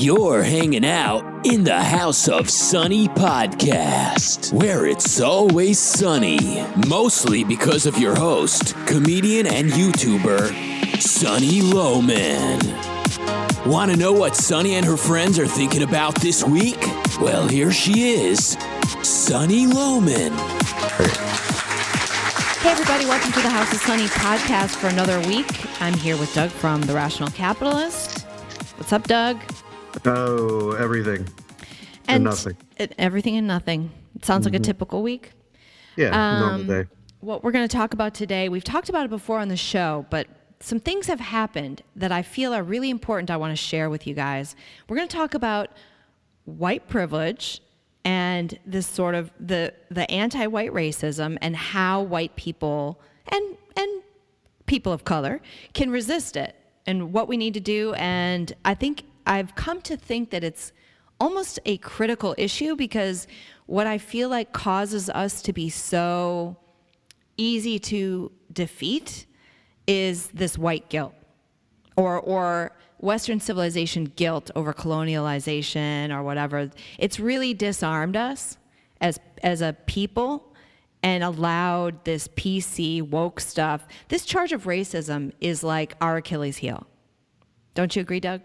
You're hanging out in the House of Sunny podcast, where it's always sunny, mostly because of your host, comedian and YouTuber, Sunny Loman. Want to know what Sunny and her friends are thinking about this week? Well, here she is, Sunny Loman. Hey everybody, welcome to the House of Sunny podcast for another week. I'm here with Doug from The Rational Capitalist. What's up, Doug? Oh, everything and nothing. Everything and nothing. It sounds like a typical week. Yeah, normal day. What we're going to talk about today, we've talked about it before on the show, but some things have happened that I feel are really important I want to share with you guys. We're going to talk about white privilege and this sort of the anti-white racism and how white people and people of color can resist it and what we need to do. And I think I've come to think that it's almost a critical issue because what I feel like causes us to be so easy to defeat is this white guilt or Western civilization guilt over colonialization or whatever. It's really disarmed us as a people and allowed this PC woke stuff. This charge of racism is like our Achilles heel. Don't you agree, Doug?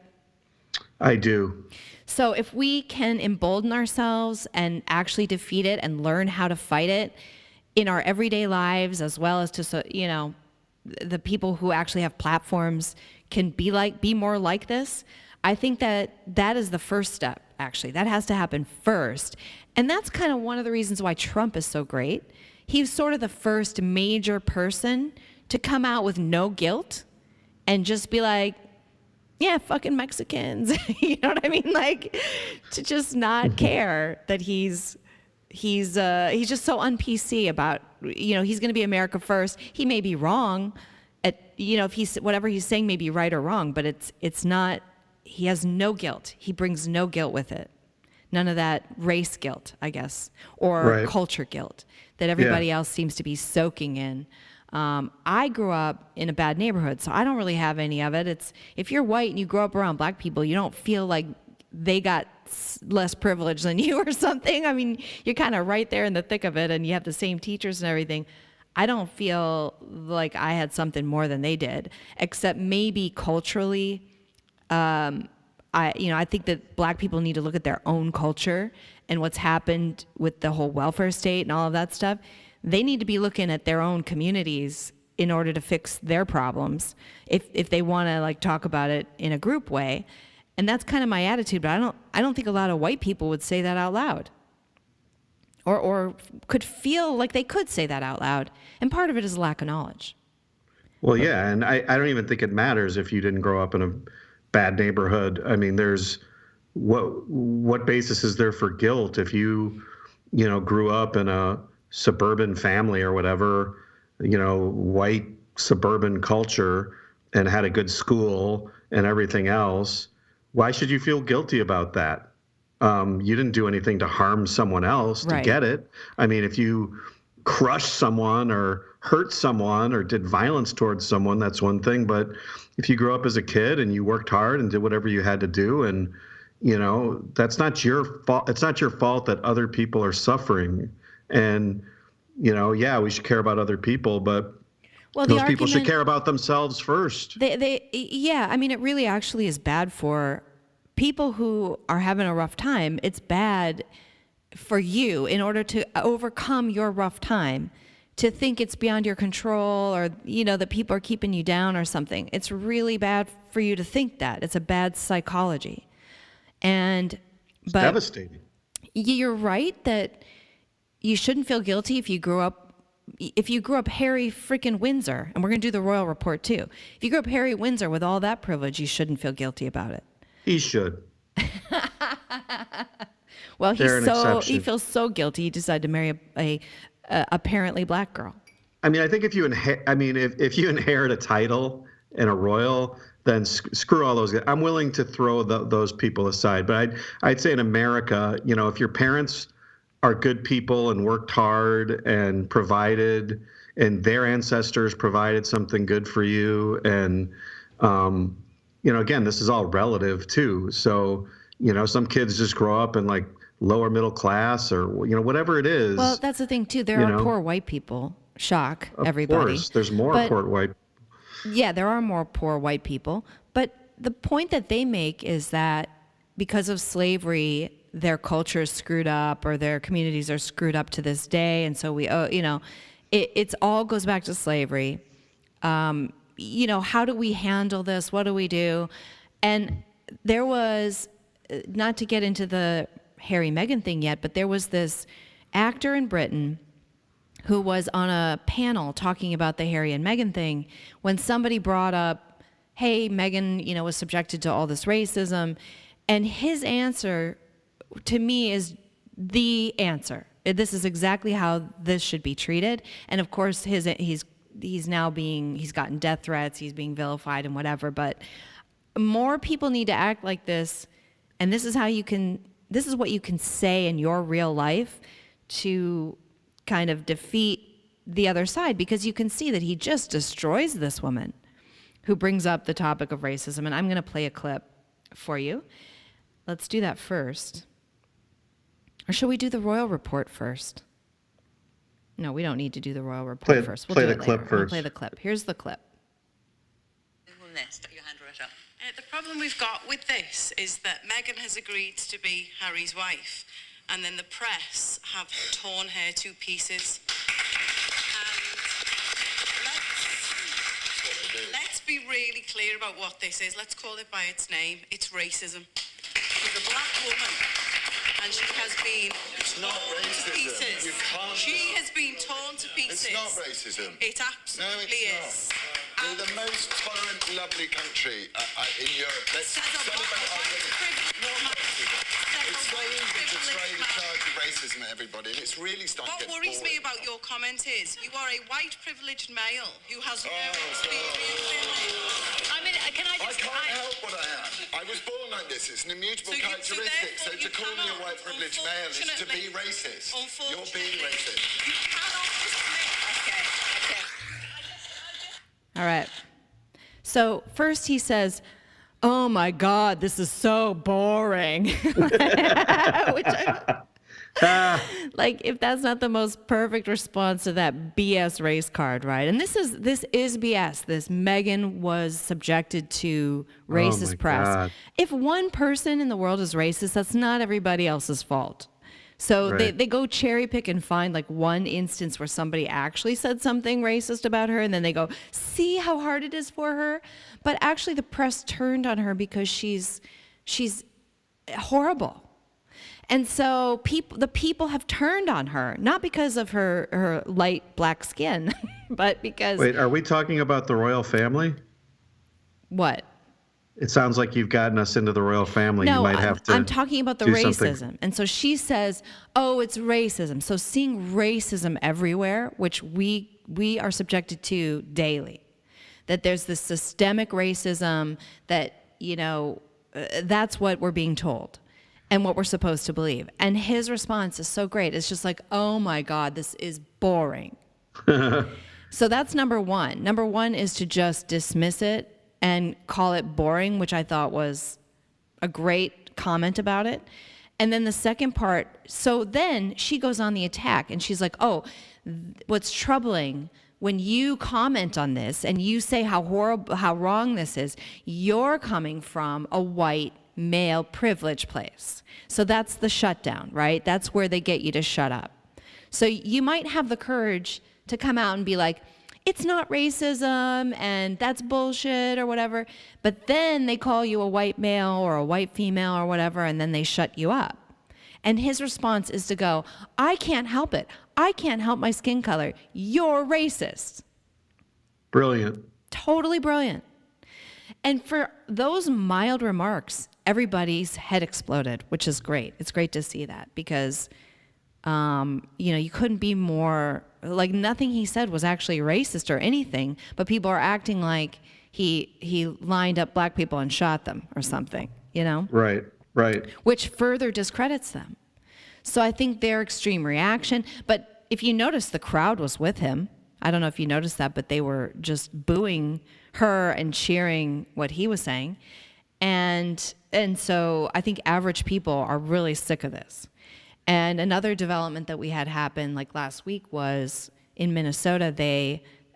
I do. So if we can embolden ourselves and actually defeat it and learn how to fight it in our everyday lives, as well as to, the people who actually have platforms can be more like this, I think that is the first step, actually. That has to happen first. And that's kind of one of the reasons why Trump is so great. He's sort of the first major person to come out with no guilt and just be like, yeah, fucking Mexicans. You know what I mean? Like, to just not care that he's just so un-PC about, he's going to be America first. He may be wrong if whatever he's saying may be right or wrong, but it's not, he has no guilt. He brings no guilt with it. None of that race guilt, I guess, or culture guilt that everybody else seems to be soaking in. I grew up in a bad neighborhood, so I don't really have any of it. It's if you're white and you grow up around black people, you don't feel like they got less privilege than you or something. I mean, you're kind of right there in the thick of it, and you have the same teachers and everything. I don't feel like I had something more than they did, except maybe culturally. I think that black people need to look at their own culture and what's happened with the whole welfare state and all of that stuff. They need to be looking at their own communities in order to fix their problems if they want to talk about it in a group way. And that's kind of my attitude, but I don't think a lot of white people would say that out loud or could feel like they could say that out loud. And part of it is lack of knowledge. Well, yeah, and I don't even think it matters if you didn't grow up in a bad neighborhood. I mean, there's what basis is there for guilt if you grew up in a suburban family or whatever, white suburban culture and had a good school and everything else? Why should you feel guilty about that? You didn't do anything to harm someone else to get it. I mean, if you crushed someone or hurt someone or did violence towards someone, that's one thing. But if you grew up as a kid and you worked hard and did whatever you had to do, and that's not your fault. It's not your fault that other people are suffering. And, we should care about other people, but those people should care about themselves first. I mean, it really actually is bad for people who are having a rough time. It's bad for you in order to overcome your rough time to think it's beyond your control or, that people are keeping you down or something. It's really bad for you to think that. It's a bad psychology. It's devastating. You're right that you shouldn't feel guilty if you grew up Harry freaking Windsor, and we're going to do the royal report too. If you grew up Harry Windsor with all that privilege, you shouldn't feel guilty about it. He should. Well, he feels so guilty he decided to marry a apparently black girl. I mean, I think if you inherit a title and a royal, then screw all those guys. I'm willing to throw those people aside. But I'd say in America, if your parents are good people and worked hard and provided, and their ancestors provided something good for you, and again, this is all relative too. So some kids just grow up in like lower middle class or, whatever it is. Well, that's the thing too. There are poor white people. Shock everybody. Of course, there's more poor white. Yeah, there are more poor white people. But the point that they make is that because of slavery, their culture is screwed up or their communities are screwed up to this day. And so it's all goes back to slavery. How do we handle this? What do we do? And there was, not to get into the Harry Meghan thing yet, but there was this actor in Britain who was on a panel talking about the Harry and Meghan thing when somebody brought up, hey, Meghan, was subjected to all this racism. And his answer to me is the answer. This is exactly how this should be treated. And of course, he's gotten death threats, he's being vilified and whatever, but more people need to act like this. And this is what you can say in your real life to kind of defeat the other side, because you can see that he just destroys this woman who brings up the topic of racism. And I'm going to play a clip for you. Let's do that first. Or should we do the royal report first? No, we don't need to do the royal report first. We'll play do the it clip later. first. We'll play the clip. Here's the clip. The problem we've got with this is that Meghan has agreed to be Harry's wife, and then the press have torn her to pieces. And let's be really clear about what this is. Let's call it by its name. It's racism. She's a black woman, and she has been torn to pieces. She has been torn to pieces. It's not racism. It absolutely is. We're the most tolerant, lovely country in Europe. Let's celebrate our women. It's so easy to throw the charge of racism at everybody, and it's really starting to get What worries me about your comment is you are a white privileged male who has no experience in it. I mean, can I I just... can't help what I am. I was born like this. It's an immutable characteristic. So to call me a white privileged male is to be racist. You're being racist. You cannot dismiss. Okay. All right. So first he says, oh my God, this is so boring. Which like, if that's not the most perfect response to that BS race card, right? And this is BS. This Meghan was subjected to racist press. God. If one person in the world is racist, that's not everybody else's fault. So Right. they go cherry pick and find like one instance where somebody actually said something racist about her, and then they go, see how hard it is for her? But actually the press turned on her because she's horrible. And so the people have turned on her, not because of her light black skin, but because... Wait, are we talking about the royal family? What? It sounds like you've gotten us into the royal family. No, You might have to I'm talking about the do racism. something. And so she says, oh, it's racism. So seeing racism everywhere, which we are subjected to daily, that there's this systemic racism that, that's what we're being told and what we're supposed to believe. And his response is so great. It's just like, oh my God, this is boring. So that's number one. Number one is to just dismiss it and call it boring, which I thought was a great comment about it. And then the second part, so then she goes on the attack and she's like, oh, what's troubling when you comment on this and you say how horrible, how wrong this is, you're coming from a white male privilege place. So that's the shutdown, right? That's where they get you to shut up. So you might have the courage to come out and be like, it's not racism and that's bullshit or whatever. But then they call you a white male or a white female or whatever, and then they shut you up. And his response is to go, I can't help it. I can't help my skin color. You're racist. Brilliant. Totally brilliant. And for those mild remarks, everybody's head exploded, which is great. It's great to see that because, you couldn't be more, like nothing he said was actually racist or anything, but people are acting like he lined up black people and shot them or something, Right. which further discredits them. So I think their extreme reaction, but if you notice, the crowd was with him. I don't know if you noticed that, but they were just booing her and cheering what he was saying. And And so I think average people are really sick of this. And another development that we had happen like last week was in Minnesota,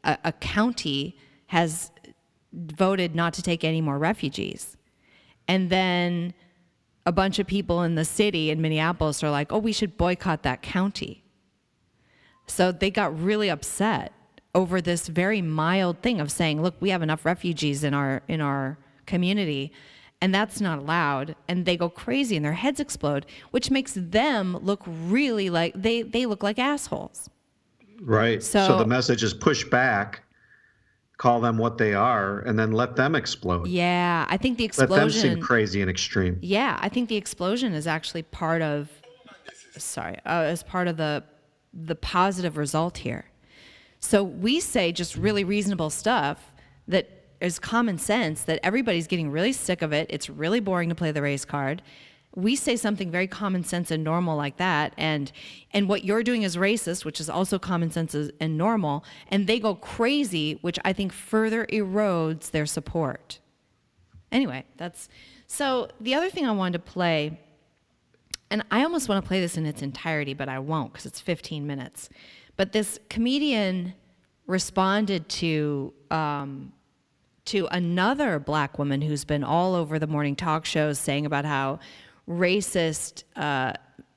a county has voted not to take any more refugees. And then a bunch of people in the city in Minneapolis are like, oh, we should boycott that county. So they got really upset over this very mild thing of saying, look, we have enough refugees in our community, and that's not allowed. And they go crazy and their heads explode, which makes them look really like they look like assholes. Right. So the message is push back, call them what they are, and then let them explode. Yeah, I think the explosion. Let them seem crazy and extreme. Yeah, I think the explosion is actually part of. As part of the positive result here. So we say just really reasonable stuff that is common sense, that everybody's getting really sick of it. It's really boring to play the race card. We say something very common sense and normal like that, and what you're doing is racist, which is also common sense and normal, and they go crazy, which I think further erodes their support. Anyway, so the other thing I wanted to play, and I almost want to play this in its entirety, but I won't because it's 15 minutes. But this comedian responded to another black woman who's been all over the morning talk shows saying about how racist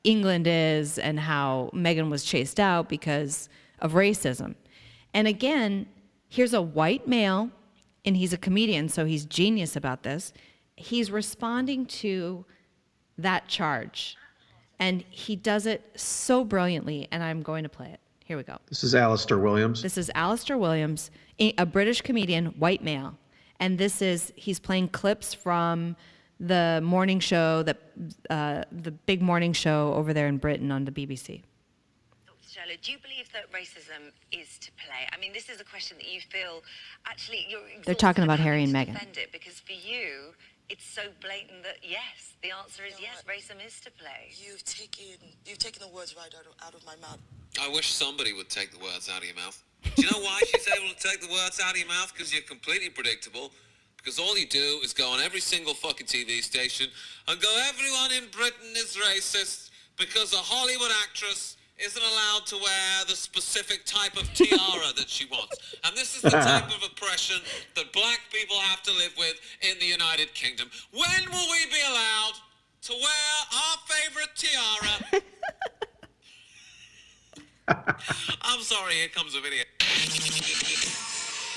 England is and how Meghan was chased out because of racism. And again, here's a white male, and he's a comedian, so he's genius about this. He's responding to that charge, and he does it so brilliantly, and I'm going to play it. Here we go. This is Alistair Williams. This is Alistair Williams, a British comedian, white male, and he's playing clips from the morning show, the big morning show over there in Britain on the BBC. Charlotte, do you believe that racism is to play? I mean, this is a question that you feel actually they're talking about Harry and Meghan. Defend it, because for you, it's so blatant that yes, the answer is yes, racism is to play. You've taken the words right out of my mouth. I wish somebody would take the words out of your mouth. Do you know why she's able to take the words out of your mouth? Because you're completely predictable. Because all you do is go on every single fucking TV station and go, everyone in Britain is racist because a Hollywood actress isn't allowed to wear the specific type of tiara that she wants. And this is the type of oppression that black people have to live with in the United Kingdom. When will we be allowed to wear our favorite tiara? I'm sorry, here comes a video.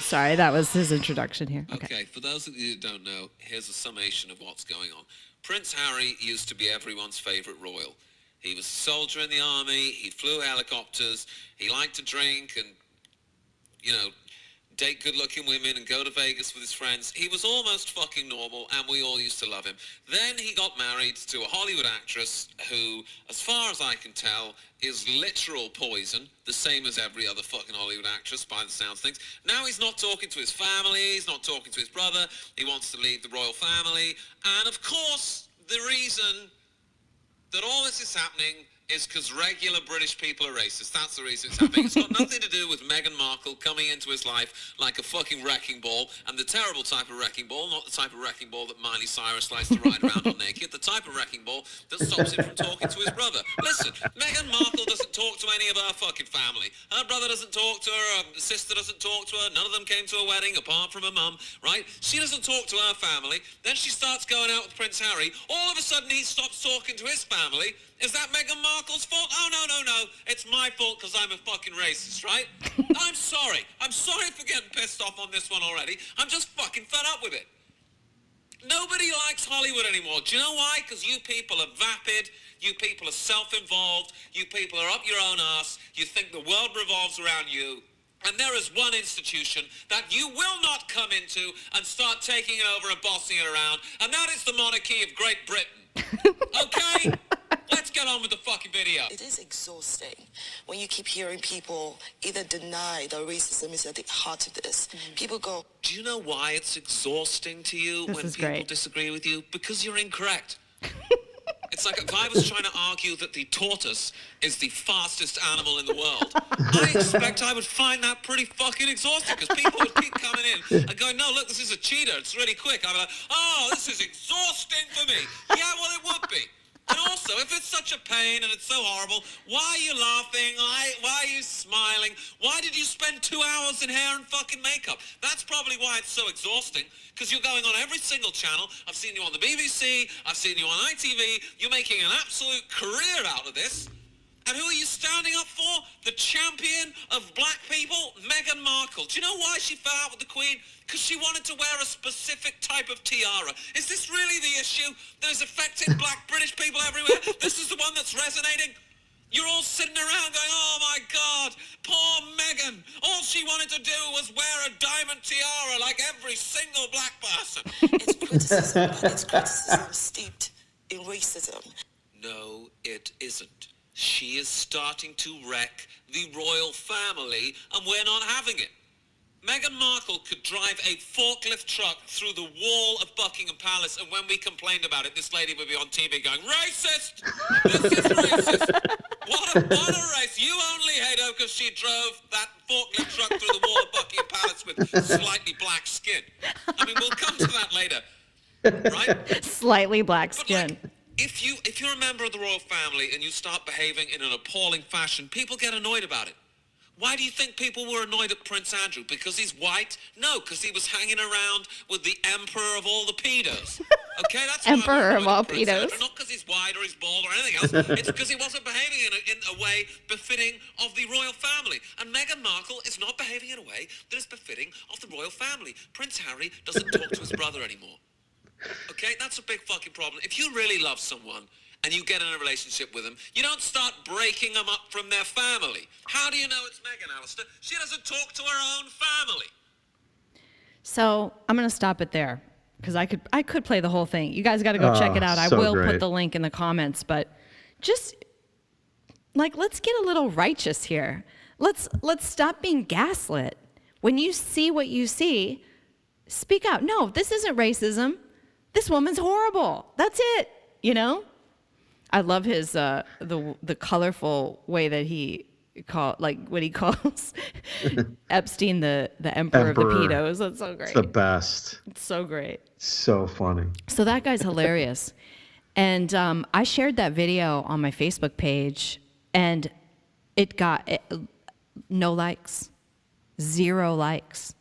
Sorry, that was his introduction here. Okay, for those of you who don't know, here's a summation of what's going on. Prince Harry used to be everyone's favorite royal. He was a soldier in the army, he flew helicopters, he liked to drink and, date good-looking women and go to Vegas with his friends. He was almost fucking normal, and we all used to love him. Then he got married to a Hollywood actress who, as far as I can tell, is literal poison, the same as every other fucking Hollywood actress by the sound of things. Now he's not talking to his family, he's not talking to his brother, he wants to leave the royal family, and of course, the reason that all this is happening is because regular British people are racist. That's the reason it's happening. It's got nothing to do with Meghan Markle coming into his life like a fucking wrecking ball, and the terrible type of wrecking ball, not the type of wrecking ball that Miley Cyrus likes to ride around on naked, the type of wrecking ball that stops him from talking to his brother. Listen, Meghan Markle doesn't talk to any of her fucking family. Her brother doesn't talk to her, her sister doesn't talk to her, none of them came to a wedding apart from her mum, right? She doesn't talk to her family. Then she starts going out with Prince Harry. All of a sudden he stops talking to his family. Is that Meghan Markle's fault? Oh, no. It's my fault because I'm a fucking racist, right? I'm sorry. I'm sorry for getting pissed off on this one already. I'm just fucking fed up with it. Nobody likes Hollywood anymore. Do you know why? Because you people are vapid. You people are self-involved. You people are up your own ass. You think the world revolves around you. And there is one institution that you will not come into and start taking it over and bossing it around, and that is the monarchy of Great Britain. Okay? Let's get on with the fucking video. It is exhausting when you keep hearing people either deny that racism is at the heart of this. People go, do you know why it's exhausting to you when people disagree with you? Because you're incorrect. It's like if I was trying to argue that the tortoise is the fastest animal in the world. I expect I would find that pretty fucking exhausting because people would keep coming in and going, no, look, this is a cheetah. It's really quick. I'm like, oh, this is exhausting for me. Yeah, well, it would be. And also, if it's such a pain and it's so horrible, why are you laughing? Why are you smiling? Why did you spend 2 hours in hair and fucking makeup? That's probably why it's so exhausting, because you're going on every single channel. I've seen you on the BBC. I've seen you on ITV. You're making an absolute career out of this. And who are you standing up for? The champion of black people, Meghan Markle. Do you know why she fell out with the Queen? Because she wanted to wear a specific type of tiara. Is this really the issue that is affecting black British people everywhere? This is the one that's resonating? You're all sitting around going, oh my God, poor Meghan. All she wanted to do was wear a diamond tiara like every single black person. It's criticism, but it's criticism steeped in racism. No, it isn't. She is starting to wreck the royal family, and we're not having it. Meghan Markle could drive a forklift truck through the wall of Buckingham Palace, and when we complained about it, this lady would be on TV going, racist! This is racist! What a race! You only hate her because she drove that forklift truck through the wall of Buckingham Palace with slightly black skin. I mean, we'll come to that later, right? Slightly black But skin. like, if you're a member of the royal family and you start behaving in an appalling fashion, people get annoyed about it. Why do you think people were annoyed at Prince Andrew? Because he's white? No, because he was hanging around with the emperor of all the pedos. Okay, that's why Emperor we're of annoyed all at Prince pedos. Andrew. Not because he's white or he's bald or anything else. It's because he wasn't behaving in a way befitting of the royal family. And Meghan Markle is not behaving in a way that is befitting of the royal family. Prince Harry doesn't talk to his brother anymore. Okay, that's a big fucking problem. If you really love someone and you get in a relationship with them, you don't start breaking them up from their family. How do you know it's Meghan, Alistair? She doesn't talk to her own family. So I'm going to stop it there because I could play the whole thing. You guys got to go check it out. I so will great. put the link in the comments, but just like, let's get a little righteous here. Let's stop being gaslit. When you see what you see, speak out. No, this isn't racism. This woman's horrible. That's it. You know? I love his the colorful way that he what he calls Epstein the emperor of the pedos. That's so great. It's the best. It's so great. So funny. So that guy's hilarious. And I shared that video on my Facebook page, and it got no likes, 0 likes.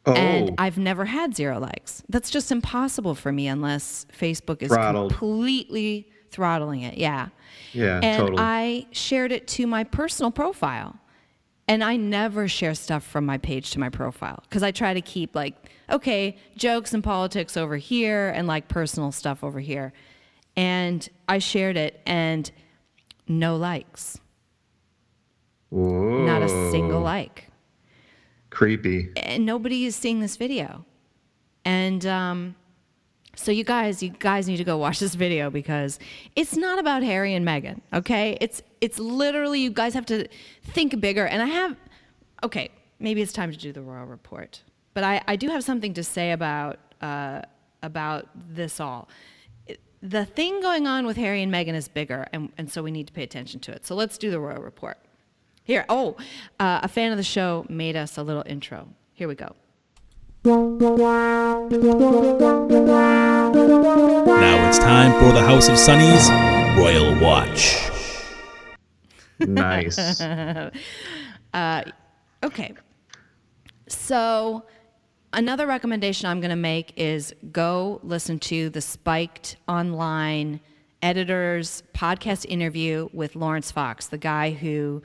Oh, And I've never had 0 likes. That's just impossible for me unless Facebook is Throttled. completely throttling it. Yeah. yeah, And totally. I shared it to my personal profile. And I never share stuff from my page to my profile because I try to keep jokes and politics over here and like personal stuff over here. And I shared it and no likes. Whoa. Not a single like. Creepy. And nobody is seeing this video. And so you guys need to go watch this video because it's not about Harry and Meghan, okay? It's literally, you guys have to think bigger. And maybe it's time to do the royal report. But I do have something to say about this all. The thing going on with Harry and Meghan is bigger, and so we need to pay attention to it. So let's do the royal report. Here, a fan of the show made us a little intro. Here we go. Now it's time for the House of Sunny's Royal Watch. Nice. Okay. So another recommendation I'm going to make is go listen to the Spiked Online editor's podcast interview with Lawrence Fox, the guy who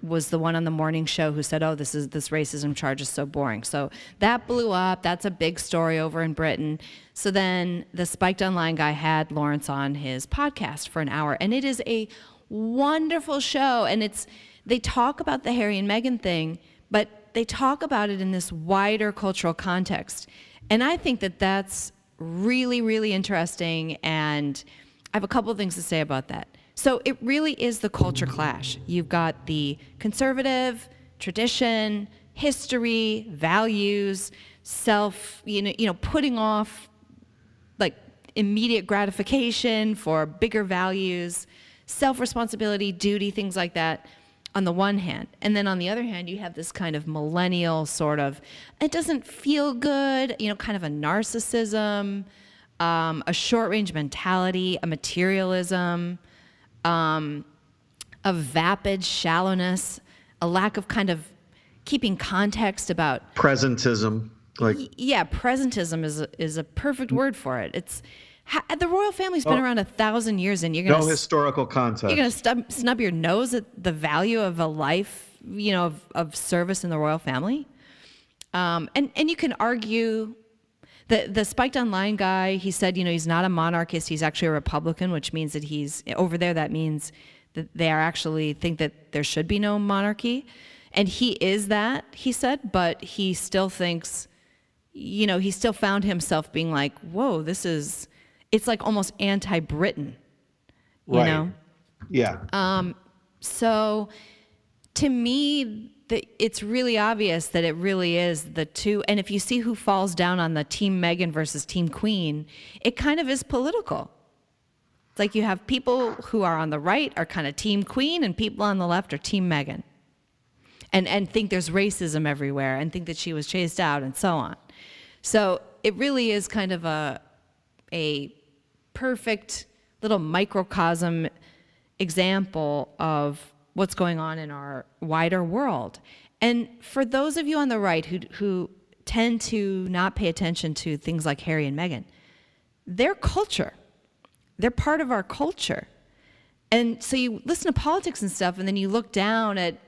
was the one on the morning show who said, this racism charge is so boring. So that blew up. That's a big story over in Britain. So then the Spiked Online guy had Lawrence on his podcast for an hour. And it is a wonderful show. And they talk about the Harry and Meghan thing, but they talk about it in this wider cultural context. And I think that that's really, really interesting. And I have a couple of things to say about that. So it really is the culture clash. You've got the conservative, tradition, history, values, putting off, like immediate gratification, for bigger values, self-responsibility, duty, things like that on the one hand. And then on the other hand, you have this kind of millennial sort of, it doesn't feel good, kind of a narcissism, a short-range mentality, a materialism, a vapid shallowness, a lack of kind of keeping context about presentism. Presentism is a perfect word for it. It's the royal family's been around 1,000 years, and you're gonna no historical context. You're gonna snub your nose at the value of a life, of service in the royal family. And you can argue. The Spiked Online guy, he said, he's not a monarchist. He's actually a Republican, which means that he's over there. That means that they actually think that there should be no monarchy. And he is that, he said, but he still thinks, he still found himself being like, whoa, it's like almost anti-Britain, you know? Yeah. So to me, it's really obvious that it really is the two. And if you see who falls down on the Team Meghan versus Team Queen, it kind of is political. It's like you have people who are on the right are kind of Team Queen, and people on the left are Team Meghan. And think there's racism everywhere, and think that she was chased out, and so on. So it really is kind of a perfect little microcosm example of what's going on in our wider world. And for those of you on the right who tend to not pay attention to things like Harry and Meghan, their culture, they're part of our culture. And so you listen to politics and stuff, and then you look down at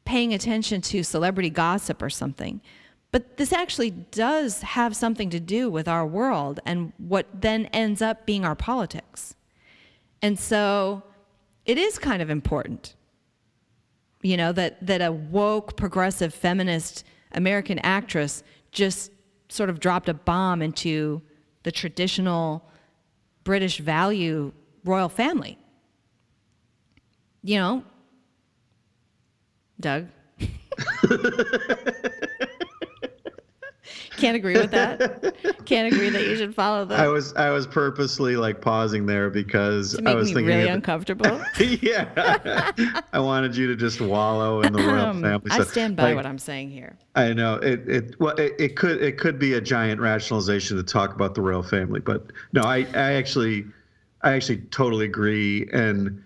paying attention to celebrity gossip or something. But this actually does have something to do with our world and what then ends up being our politics. And so it is kind of important, that a woke, progressive, feminist American actress just sort of dropped a bomb into the traditional British value royal family. Doug? Can't agree with that. Can't agree that you should follow that. I was purposely pausing there because to make I was me thinking really uncomfortable. Yeah, I wanted you to just wallow in the royal family. I stand by what I'm saying here. I know it could be a giant rationalization to talk about the royal family, but no, I actually totally agree, and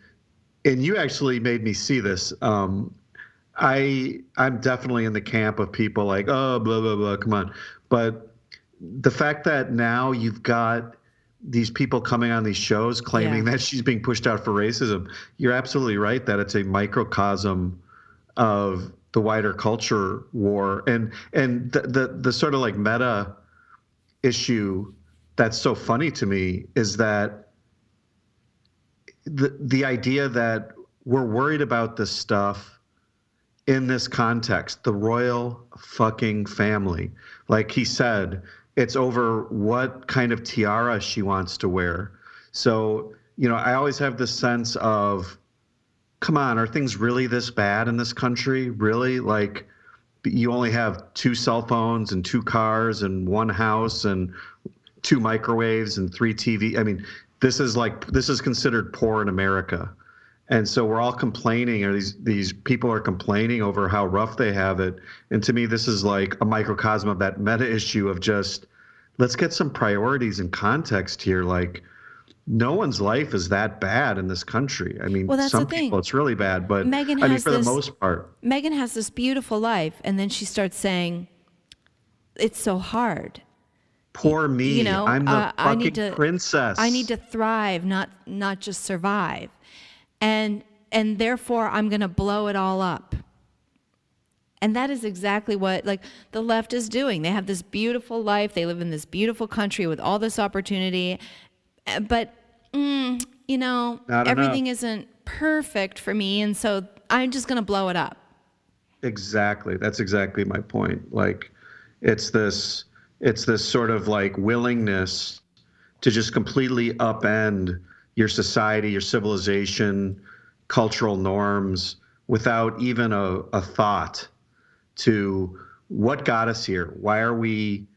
you actually made me see this. I'm definitely in the camp of people like, oh, blah, blah, blah, come on. But the fact that now you've got these people coming on these shows claiming that she's being pushed out for racism, you're absolutely right that it's a microcosm of the wider culture war. And the sort of meta issue that's so funny to me is that the idea that we're worried about this stuff in this context, the royal fucking family. Like he said, it's over what kind of tiara she wants to wear. So, I always have this sense of, come on, are things really this bad in this country? Really? You only have 2 cell phones and 2 cars and 1 house and 2 microwaves and 3 TV. I mean, this is considered poor in America. And so we're all complaining, or these people are complaining over how rough they have it. And to me, this is like a microcosm of that meta issue of just, let's get some priorities and context here. No one's life is that bad in this country. I mean, that's some the thing. people it's really bad, but for the most part. Meghan has this beautiful life, and then she starts saying, it's so hard. Poor me. I'm the fucking princess. I need to thrive, not just survive. And therefore I'm going to blow it all up. And that is exactly what the left is doing. They have this beautiful life. They live in this beautiful country with all this opportunity. But, everything isn't perfect for me. And so I'm just going to blow it up. Exactly. That's exactly my point. It's this sort of willingness to just completely upend your society, your civilization, cultural norms, without even a thought to what got us here. Why are we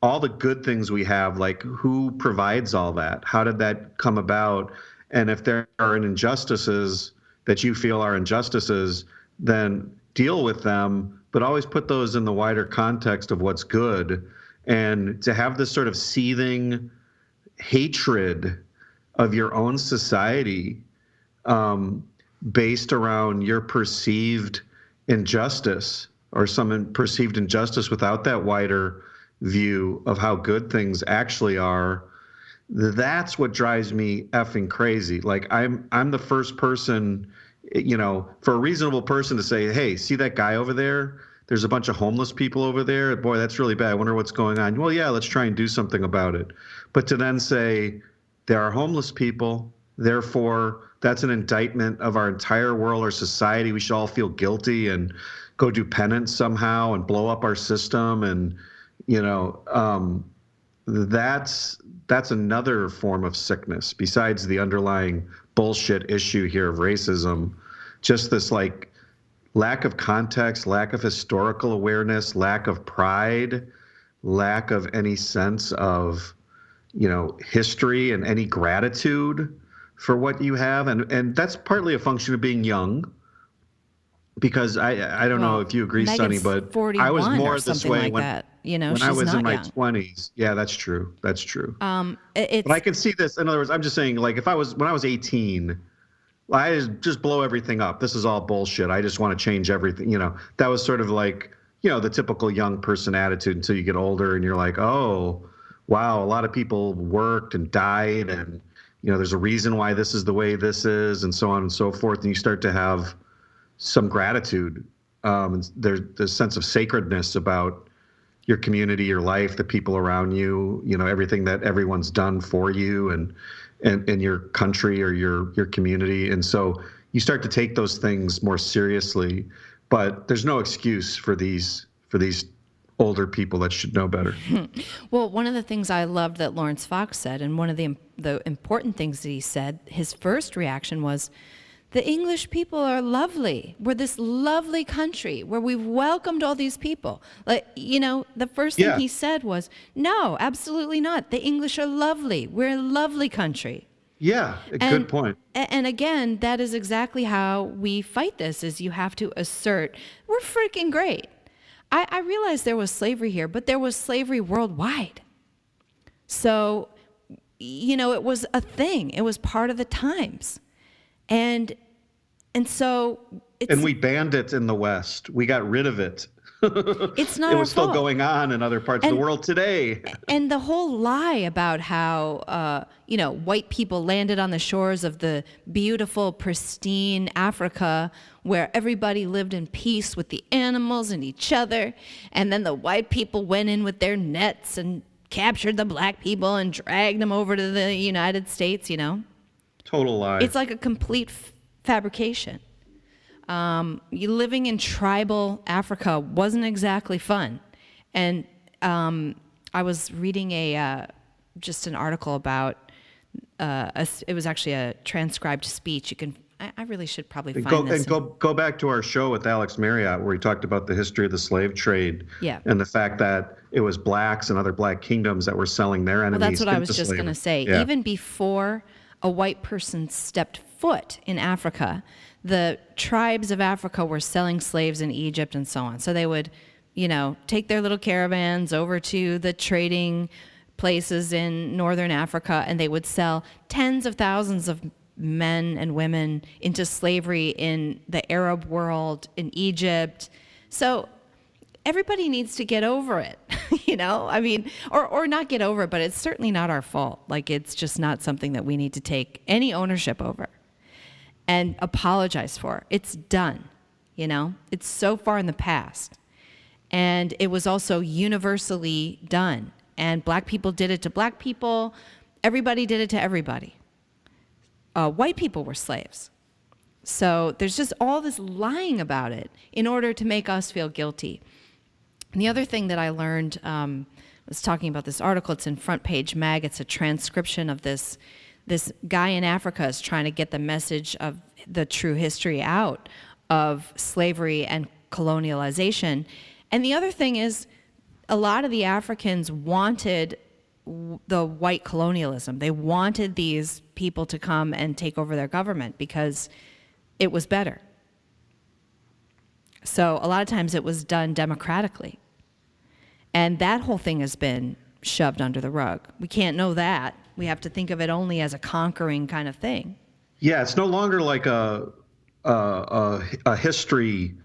all the good things we have, like who provides all that? How did that come about? And if there are injustices that you feel are injustices, then deal with them, but always put those in the wider context of what's good. And to have this sort of seething hatred of your own society based around your perceived injustice or some perceived injustice without that wider view of how good things actually are, that's what drives me effing crazy. Like I'm the first person, for a reasonable person to say, hey, see that guy over there? There's a bunch of homeless people over there. Boy, that's really bad. I wonder what's going on. Well, yeah, let's try and do something about it. But to then say there are homeless people, therefore that's an indictment of our entire world or society. We should all feel guilty and go do penance somehow and blow up our system. And, that's another form of sickness besides the underlying bullshit issue here of racism. Just this like lack of context, lack of historical awareness, lack of pride, lack of any sense of, history and any gratitude for what you have. And that's partly a function of being young. Because I don't know if you agree, Sonny, but I was more this way like that. When I was in my 20s. Yeah, that's true. That's true. But I can see this. In other words, I'm just saying, like, when I was 18, I just blow everything up. This is all bullshit. I just want to change everything. That was sort of like, the typical young person attitude until you get older and you're like, oh, wow, a lot of people worked and died. And, there's a reason why this is the way this is and so on and so forth. And you start to have some gratitude. There's a sense of sacredness about your community, your life, the people around you, everything that everyone's done for you and your country or your community. And so you start to take those things more seriously, but there's no excuse for these older people that should know better. Well, one of the things I loved that Lawrence Fox said, and one of the important things that he said, his first reaction was, the English people are lovely. We're this lovely country where we've welcomed all these people. Like, the first thing he said was, no, absolutely not. The English are lovely. We're a lovely country. Yeah, good point. And again, that is exactly how we fight this, is you have to assert, we're freaking great. I realized there was slavery here, but there was slavery worldwide. So, it was a thing. It was part of the times. And so and we banned it in the West. We got rid of it. It's not it was still fault. Going on in other parts of the world today. And the whole lie about how white people landed on the shores of the beautiful, pristine Africa where everybody lived in peace with the animals and each other, and then the white people went in with their nets and captured the black people and dragged them over to the United States, Total lie. It's like a complete fabrication. You living in tribal Africa wasn't exactly fun. And I was reading just an article about, it was actually a transcribed speech. I really should probably find this. And go back to our show with Alex Marriott where he talked about the history of the slave trade. Yeah. And the fact that it was blacks and other black kingdoms that were selling their enemies. Well, that's what I was into just going to say. Yeah. Even before a white person stepped foot in Africa, the tribes of Africa were selling slaves in Egypt and so on. So they would, take their little caravans over to the trading places in northern Africa, and they would sell tens of thousands of men and women into slavery in the Arab world, in Egypt. So everybody needs to get over it, or not get over it, but it's certainly not our fault. Like, it's just not something that we need to take any ownership over and apologize for. It's done, It's so far in the past. And it was also universally done. And black people did it to black people. Everybody did it to everybody. White people were slaves. So there's just all this lying about it in order to make us feel guilty. And the other thing that I learned was talking about this article. It's in Front Page Mag. It's a transcription of this guy in Africa is trying to get the message of the true history out of slavery and colonialization. And the other thing is, a lot of the Africans wanted the white colonialism. They wanted these people to come and take over their government because it was better. So a lot of times it was done democratically. And that whole thing has been shoved under the rug. We can't know that. We have to think of it only as a conquering kind of thing. Yeah, it's no longer like a history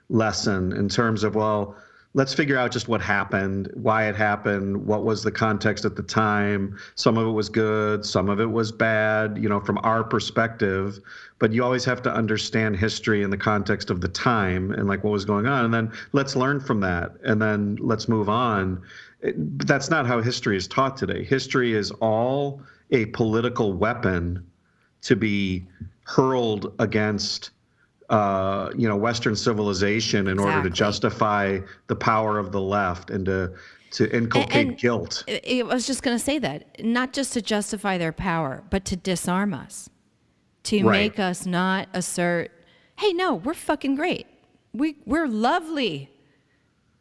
lesson in terms of, well, let's figure out just what happened, why it happened, what was the context at the time. Some of it was good, some of it was bad, from our perspective. But you always have to understand history in the context of the time and like what was going on. And then let's learn from that. And then let's move on. But that's not how history is taught today. History is all a political weapon to be hurled against Western civilization in order to justify the power of the left and to inculcate guilt. I was just going to say that, not just to justify their power, but to disarm us, to make us not assert, hey, no, we're fucking great. We're lovely.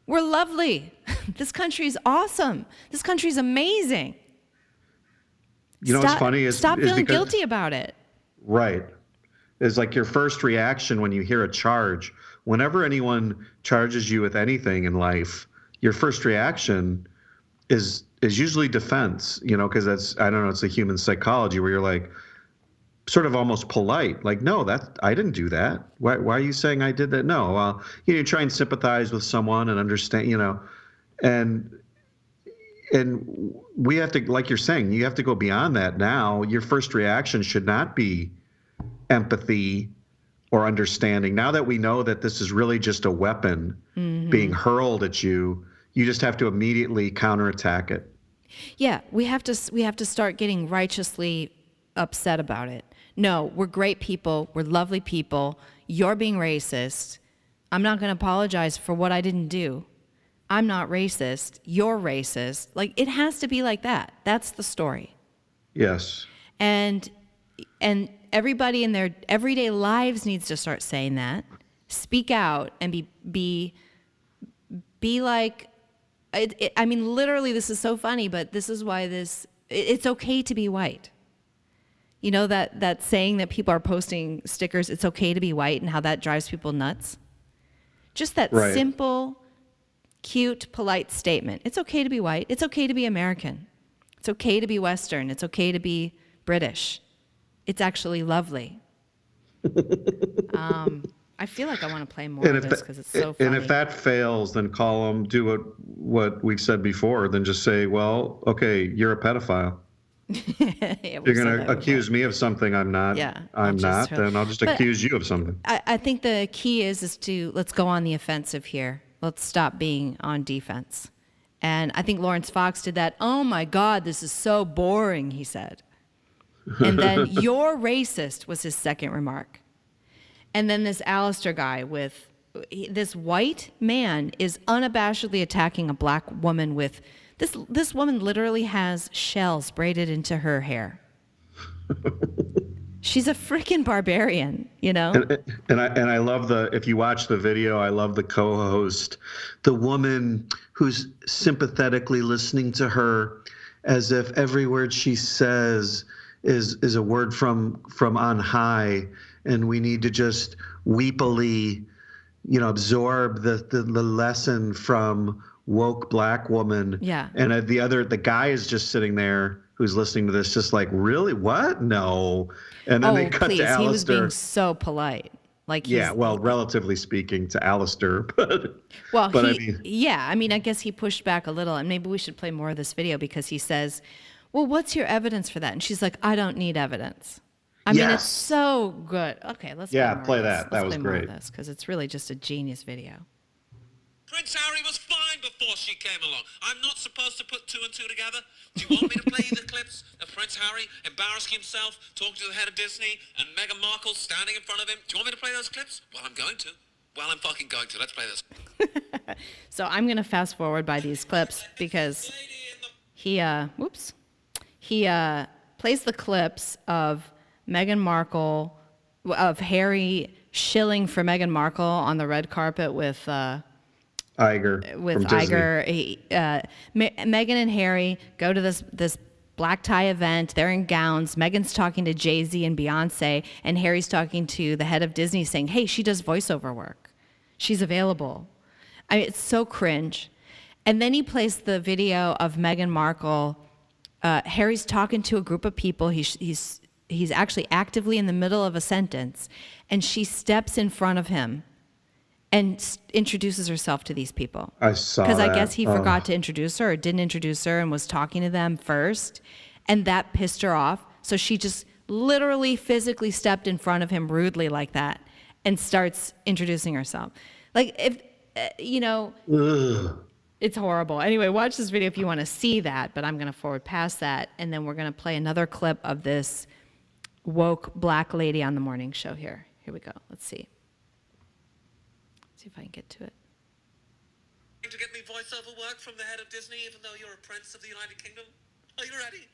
We're lovely. This country's awesome. This country's amazing. What's funny is stop feeling guilty about it. Right. Is like your first reaction when you hear a charge. Whenever anyone charges you with anything in life, your first reaction is usually defense, because that's, I don't know, it's a human psychology where you're like sort of almost polite, like, no, I didn't do that. Why are you saying I did that? No, well, you try and sympathize with someone and understand, and we have to, like you're saying, you have to go beyond that now. Your first reaction should not be empathy or understanding. Now that we know that this is really just a weapon being hurled at you, you just have to immediately counterattack it. Yeah, we have to start getting righteously upset about it. No, we're great people. We're lovely people. You're being racist. I'm not going to apologize for what I didn't do. I'm not racist. You're racist. Like, it has to be like that. That's the story. Yes. And everybody in their everyday lives needs to start saying that. Speak out and be like, I mean, literally, this is so funny, but this is why it's okay to be white. You know that saying that people are posting stickers, it's okay to be white, and how that drives people nuts? Just that simple, cute, polite statement. It's okay to be white. It's okay to be American. It's okay to be Western. It's okay to be British. It's actually lovely. I feel like I want to play more of this because it's so funny. And if that fails, then call them, do what we've said before, then just say, well, okay, you're a pedophile. You're going to accuse me of something I'm not. Yeah, I'm not, then I'll just accuse you of something. I think the key is to let's go on the offensive here. Let's stop being on defense. And I think Lawrence Fox did that. Oh my God, this is so boring, he said. And then you're racist was his second remark. And then this Alistair guy this white man is unabashedly attacking a black woman with, this woman literally has shells braided into her hair. She's a freaking barbarian, And I love if you watch the video, I love the co-host, the woman who's sympathetically listening to her as if every word she says is a word from on high, and we need to just weepily, absorb the lesson from woke black woman. Yeah. And the guy is just sitting there who's listening to this, just like, really? What? No. And then they cut to Alistair. He was being so polite. Like, relatively speaking to Alistair, but I guess he pushed back a little, and maybe we should play more of this video because he says, well, what's your evidence for that? And she's like, I don't need evidence. I mean, it's so good. Okay, let's play that. That was great. Because it's really just a genius video. Prince Harry was fine before she came along. I'm not supposed to put two and two together. Do you want me to play you the clips of Prince Harry embarrassing himself, talking to the head of Disney, and Meghan Markle standing in front of him? Do you want me to play those clips? Well, I'm going to. Well, I'm fucking going to. Let's play this. So I'm going to fast forward by these clips because he plays the clips of Meghan Markle, of Harry shilling for Meghan Markle on the red carpet with Iger with from Disney. Iger. Meghan and Harry go to this black tie event. They're in gowns. Meghan's talking to Jay-Z and Beyonce, and Harry's talking to the head of Disney saying, hey, she does voiceover work. She's available. I mean, it's so cringe. And then he plays the video of Meghan Markle. Harry's talking to a group of people. He's actually actively in the middle of a sentence, and she steps in front of him and introduces herself to these people. I saw that. Because I guess he forgot to introduce her or didn't introduce her and was talking to them first, and that pissed her off. So she just literally physically stepped in front of him rudely like that and starts introducing herself. Like, if, it's horrible. Anyway, watch this video if you want to see that, but I'm going to forward past that, and then we're going to play another clip of this woke black lady on the morning show here. Here we go. Let's see. See if I can get to it. To get me voiceover work from the head of Disney, even though you're a prince of the United Kingdom? Are you ready?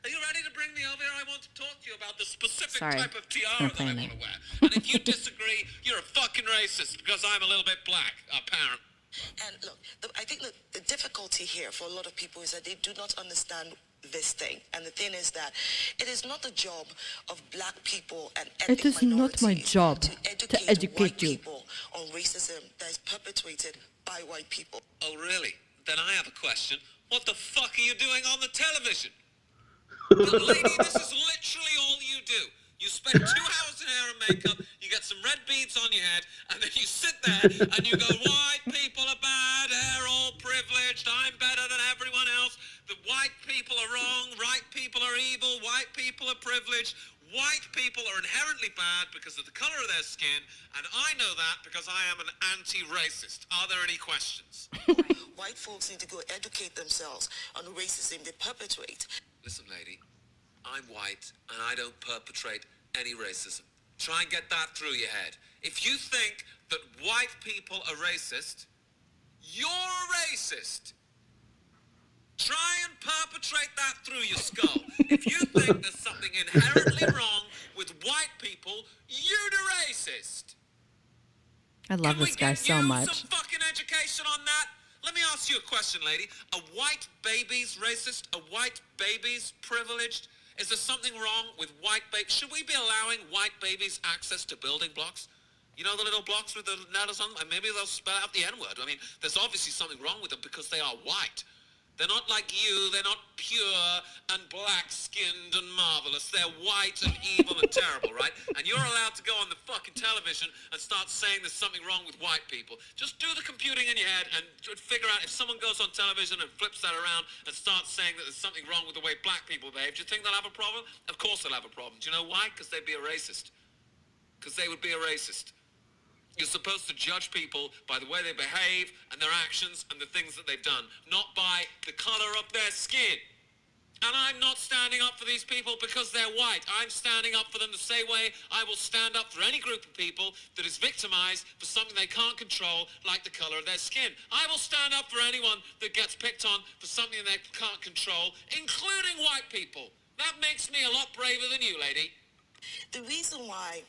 Are you ready to bring me over here? I want to talk to you about the specific type of tiara that I want to wear. And if you disagree, you're a fucking racist because I'm a little bit black, apparently. And look, I think the difficulty here for a lot of people is that they do not understand this thing. And the thing is that it is not the job of black people and ethnic It is not my job to educate white people on racism that is perpetrated by white people. Oh, really? Then I have a question. What the fuck are you doing on the television? Lady, this is literally all you do. You spend 2 hours in hair and makeup, you get some red beads on your head, and then you sit there and you go, white people are bad, they're all privileged, I'm better than everyone else, the white people are wrong, white people are evil, white people are privileged, white people are inherently bad because of the color of their skin, and I know that because I am an anti-racist. Are there any questions? White folks need to go educate themselves on the racism they perpetrate. Listen, lady, I'm white and I don't perpetrate any racism. Try and get that through your head. If you think that white people are racist, you're a racist. Try and perpetrate that through your skull. If you think there's something inherently wrong with white people, you're the racist. I love this guy so much. Can we get you some fucking education on that? Let me ask you a question, lady. Are white babies racist? Are white babies privileged? Is there something wrong with white babies? Should we be allowing white babies access to building blocks? You know the little blocks with the letters on them? And maybe they'll spell out the N-word. I mean, there's obviously something wrong with them because they are white. They're not like you. They're not pure and black-skinned and marvelous. They're white and evil and terrible, right? And you're allowed to go on the fucking television and start saying there's something wrong with white people. Just do the computing in your head and figure out if someone goes on television and flips that around and starts saying that there's something wrong with the way black people behave. Do you think they'll have a problem? Of course they'll have a problem. Do you know why? Because they'd be a racist. Because they would be a racist. You're supposed to judge people by the way they behave and their actions and the things that they've done, not by the color of their skin. And I'm not standing up for these people because they're white. I'm standing up for them the same way I will stand up for any group of people that is victimized for something they can't control, like the color of their skin. I will stand up for anyone that gets picked on for something they can't control, including white people. That makes me a lot braver than you, lady. The reason why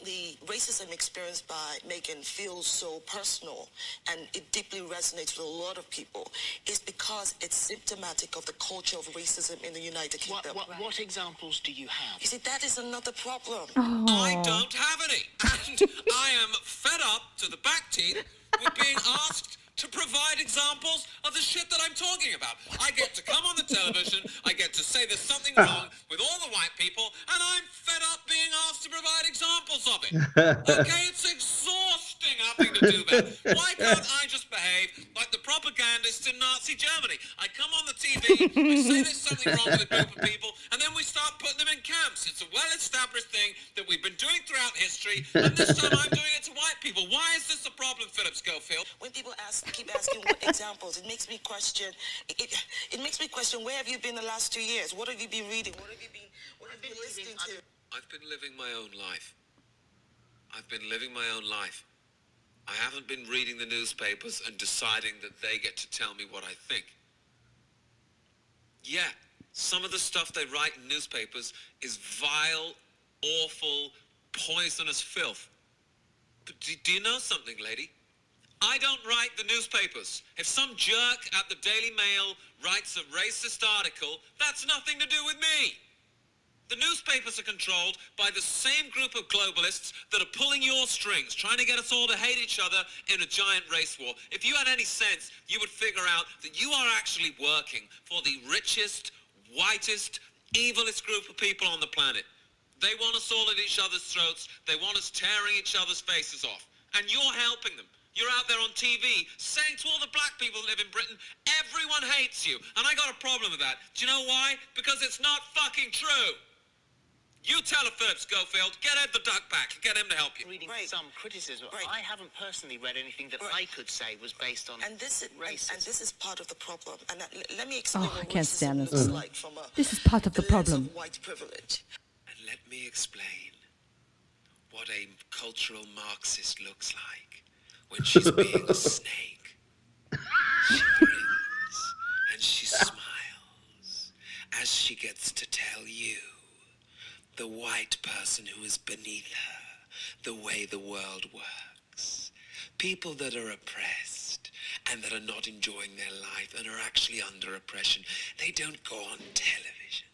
the racism experienced by Meghan feels so personal and it deeply resonates with a lot of people is because it's symptomatic of the culture of racism in the United Kingdom. What examples do you have? You see, that is another problem. I don't have any. And I am fed up to the back teeth with being asked to provide examples of the shit that I'm talking about. I get to come on the television, I get to say there's something wrong with all the white people, and I'm fed up being asked to provide examples of it. Okay, it's exhausting having to do that. Why can't I just behave like the propagandists in Nazi Germany? I come on the TV, I say there's something wrong with a group of people, and then we start putting them in camps. It's a well-established thing that we've been doing throughout history, and this time I'm doing it to white people. Why is this a problem, Philip Schofield? When people keep asking what examples, it makes me question. It makes me question, where have you been the last 2 years? What have you been reading? What have you been listening to? I've been living my own life. I've been living my own life. I haven't been reading the newspapers and deciding that they get to tell me what I think. Yeah, some of the stuff they write in newspapers is vile, awful, poisonous filth. But do you know something, lady? I don't write the newspapers. If some jerk at the Daily Mail writes a racist article, that's nothing to do with me. The newspapers are controlled by the same group of globalists that are pulling your strings, trying to get us all to hate each other in a giant race war. If you had any sense, you would figure out that you are actually working for the richest, whitest, evilest group of people on the planet. They want us all at each other's throats. They want us tearing each other's faces off. And you're helping them. You're out there on TV saying to all the black people that live in Britain, everyone hates you. And I got a problem with that. Do you know why? Because it's not fucking true. You tell it, Philip Schofield. Get Ed the Duck back. Get him to help you. Reading some criticism. I haven't personally read anything that I could say was based on racism. And this is part of the problem. And let me explain I what can't stand racism this. looks like from This is part of the lens problem. of white privilege. And let me explain what a cultural Marxist looks like when she's being a snake. She grins and she smiles as she gets to tell you, the white person who is beneath her, the way the world works. People that are oppressed and that are not enjoying their life and are actually under oppression, they don't go on television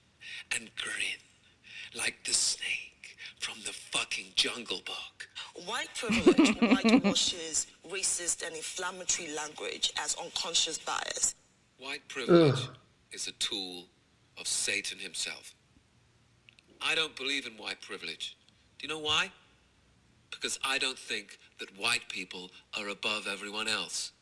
and grin like the snake from the fucking Jungle Book. White privilege whitewashes racist and inflammatory language as unconscious bias. White privilege is a tool of Satan himself. I don't believe in white privilege. Do you know why? Because I don't think that white people are above everyone else.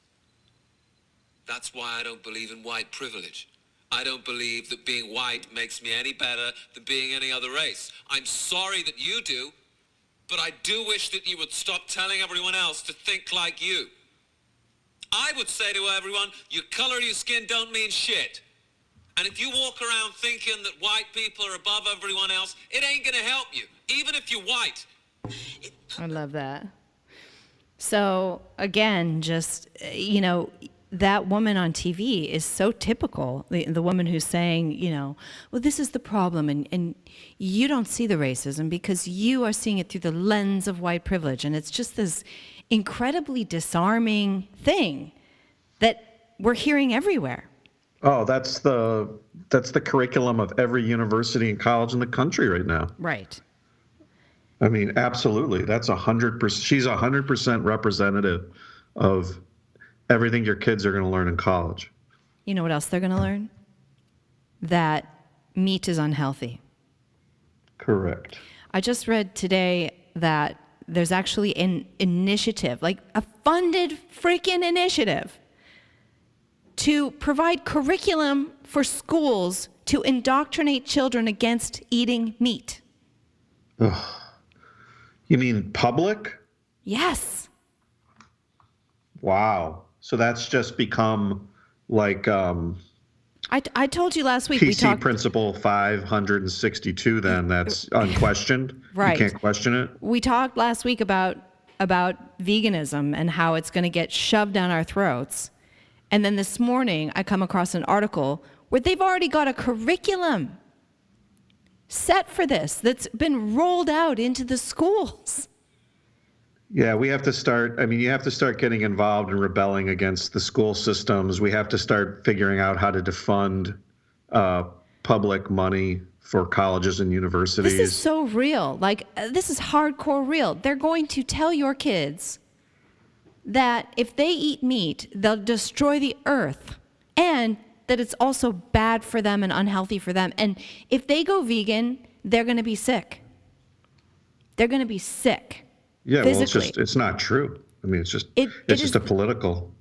That's why I don't believe in white privilege. I don't believe that being white makes me any better than being any other race. I'm sorry that you do, but I do wish that you would stop telling everyone else to think like you. I would say to everyone, your color of your skin don't mean shit. And if you walk around thinking that white people are above everyone else, it ain't gonna help you, even if you're white. I love that. So again, just, that woman on TV is so typical. The woman who's saying, well, this is the problem. And you don't see the racism because you are seeing it through the lens of white privilege. And it's just this incredibly disarming thing that we're hearing everywhere. Oh, that's the curriculum of every university and college in the country right now. Right. I mean, absolutely. That's 100%. She's 100% representative of everything your kids are going to learn in college. You know what else they're going to learn? That meat is unhealthy. Correct. I just read today that there's actually an initiative, like a funded freaking initiative, to provide curriculum for schools to indoctrinate children against eating meat. Ugh. You mean public? Yes. Wow. So that's just become like I told you last week PC we talked Principle 562 then, that's unquestioned. Right. You can't question it. We talked last week about veganism and how it's going to get shoved down our throats. And then this morning, I come across an article where they've already got a curriculum set for this that's been rolled out into the schools. Yeah, we have to start. I mean, you have to start getting involved and rebelling against the school systems. We have to start figuring out how to defund public money for colleges and universities. This is so real. This is hardcore real. They're going to tell your kids that if they eat meat, they'll destroy the earth, and that it's also bad for them and unhealthy for them. And if they go vegan, they're going to be sick. They're going to be sick. Yeah, physically. Well, it's not true. I mean, it's just a political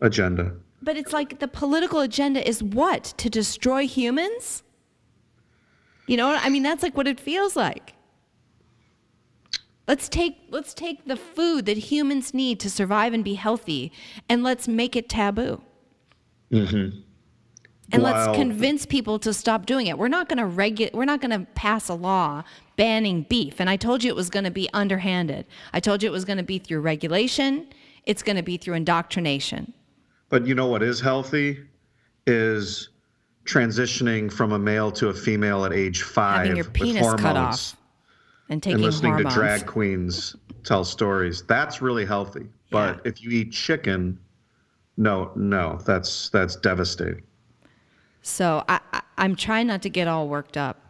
agenda. But it's like the political agenda is what? To destroy humans? I mean, that's like what it feels like. Let's take the food that humans need to survive and be healthy, and let's make it taboo. Mm-hmm. And let's convince people to stop doing it. We're not going to pass a law banning beef. And I told you it was going to be underhanded. I told you it was going to be through regulation. It's going to be through indoctrination. But you know what is healthy is transitioning from a male to a female at age 5 having your penis with hormones cut off and taking and listening hormones. to drag queens tell stories. That's really healthy. But if you eat chicken, no, that's devastating. So I'm trying not to get all worked up,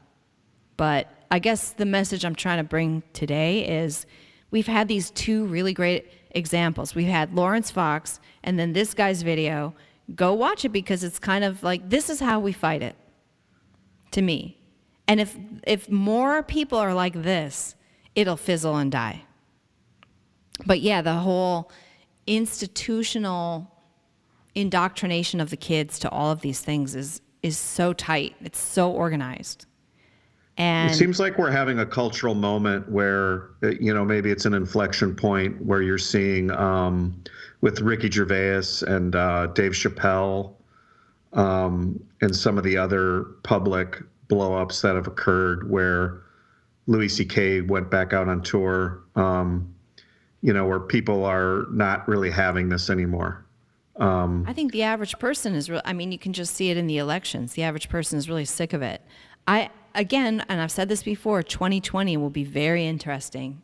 but I guess the message I'm trying to bring today is we've had these two really great examples. We've had Lawrence Fox and then this guy's video. Go watch it because it's kind of like, this is how we fight it, to me. And if more people are like this, it'll fizzle and die. But yeah, the whole institutional indoctrination of the kids to all of these things is so tight. It's so organized. And it seems like we're having a cultural moment where, maybe it's an inflection point where you're seeing with Ricky Gervais and Dave Chappelle and some of the other public blow-ups that have occurred where Louis C.K. went back out on tour, where people are not really having this anymore. I think the average person is you can just see it in the elections. The average person is really sick of it. Again, and I've said this before, 2020 will be very interesting.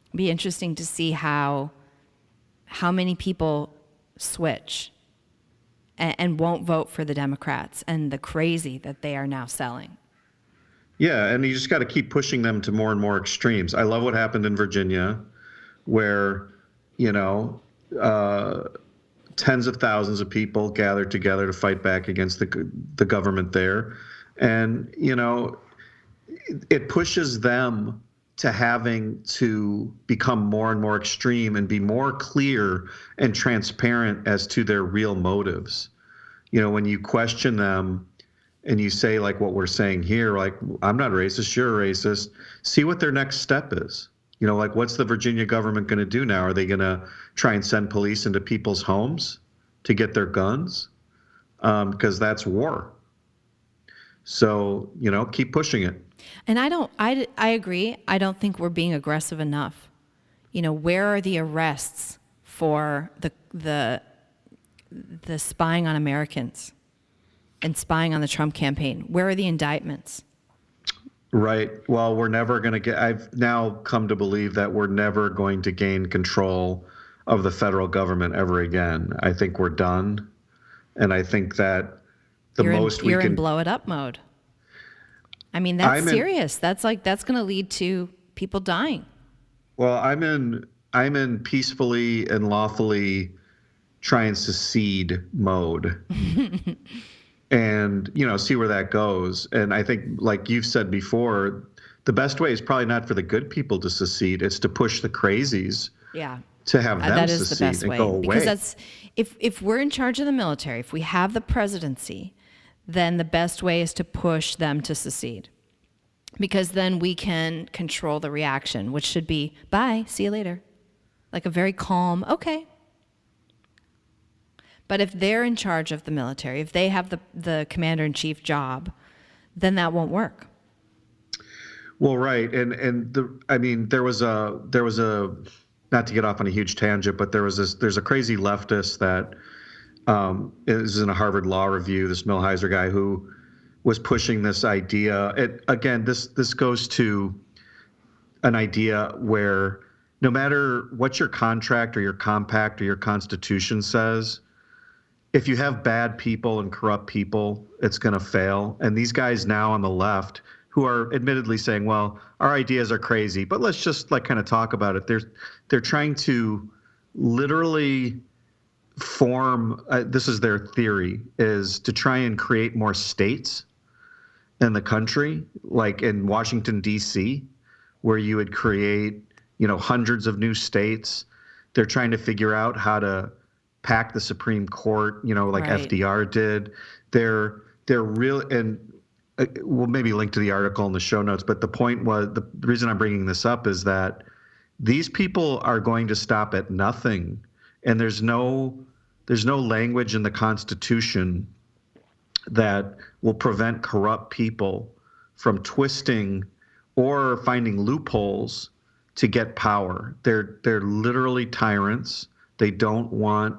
It'll be interesting to see how many people switch and won't vote for the Democrats and the crazy that they are now selling. Yeah, and you just got to keep pushing them to more and more extremes. I love what happened in Virginia, where, tens of thousands of people gathered together to fight back against the government there. And, it pushes them to having to become more and more extreme and be more clear and transparent as to their real motives. When you question them and you say, like what we're saying here, like, I'm not racist, you're a racist, see what their next step is. Like, what's the Virginia government going to do now? Are they going to try and send police into people's homes to get their guns? Because that's war. So, keep pushing it. And I agree. I don't think we're being aggressive enough. Where are the arrests for the spying on Americans and spying on the Trump campaign? Where are the indictments? Right. Well, we're never going to I've now come to believe that we're never going to gain control of the federal government ever again. I think we're done. And I think that you're in blow it up mode. That's serious. That's going to lead to people dying. Well, I'm in peacefully and lawfully try and secede mode. And, see where that goes. And I think, like you've said before, the best way is probably not for the good people to secede. It's to push the crazies. Yeah. To have them that is secede the best and way. go away. Because that's if we're in charge of the military, if we have the presidency, then the best way is to push them to secede. Because then we can control the reaction, which should be, bye, see you later. Like a very calm, okay. But if they're in charge of the military, if they have the commander-in-chief job, then that won't work. Well, right. There was a not to get off on a huge tangent, but there's a crazy leftist that is in a Harvard Law Review, this Millhiser guy who was pushing this idea. This goes to an idea where no matter what your contract or your compact or your constitution says, if you have bad people and corrupt people, it's going to fail. And these guys now on the left who are admittedly saying, well, our ideas are crazy, but let's just kind of talk about it. They're trying to literally form, this is their theory, is to try and create more states in the country, like in Washington, D.C., where you would create, hundreds of new states. They're trying to figure out how to pack the Supreme Court, like right. FDR did. They're real, and we'll maybe link to the article in the show notes, but the point was, the reason I'm bringing this up is that these people are going to stop at nothing, and there's no language in the Constitution that will prevent corrupt people from twisting or finding loopholes to get power. They're literally tyrants. They don't want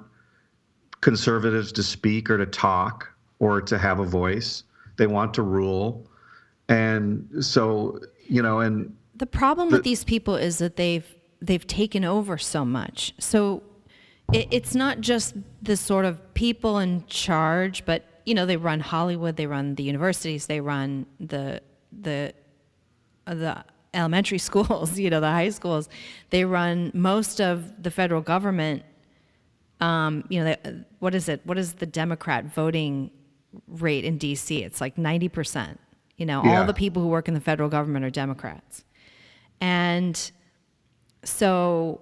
conservatives to speak or to talk or to have a voice. They want to rule. And so, the problem with these people is that they've taken over so much. So it's not just the sort of people in charge, but they run Hollywood, they run the universities, they run the elementary schools, the high schools, they run most of the federal government. What is it? What is the Democrat voting rate in DC? It's like 90%. All the people who work in the federal government are Democrats. And so